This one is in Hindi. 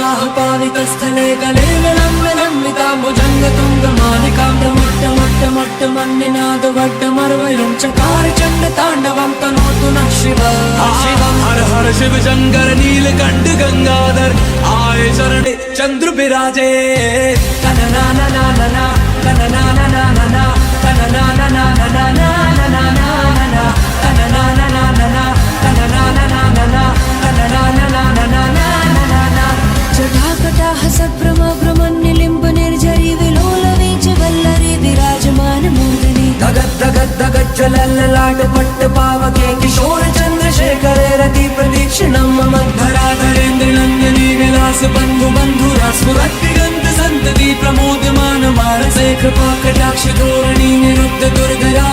विवाह पावितस्थले गले लम्बिताम्बुजङ्गतुङ्गमालिकां डमट्टमट्टमट्टमन्निनाद वड्डमर्वयं चकार चण्ड ताण्डवं तनोतु नः शिवः। हर हर शिव शंकर नीलकंठ गंगाधर आए शरण चंद्र विराजे। कनना ना ना ना ना कनना ना ना ना ना कनना ना ना ना ना ना ना ना ना कनना ना ना ना ना कनना ना ना ना ना कनना ना ना ना ना ना ना जटाकटाह सभ्रम भ्रमन्निलिम्ब निर्झरी विलोल वीच वल्लरी विराजमान मूर्धनि धगत धगत धगत ज्वलल्ललाट पट्ट पावके किशोर चंद्रशेखर रति प्रदीक्षिणं मम धराधरेन्द्र नंदिनी विलास बंधु बंधुरा स्फुरद्दिगंत संतति प्रमोदमान मानसे कृपा कटाक्ष धोरणी निरुद्ध दुर्धरा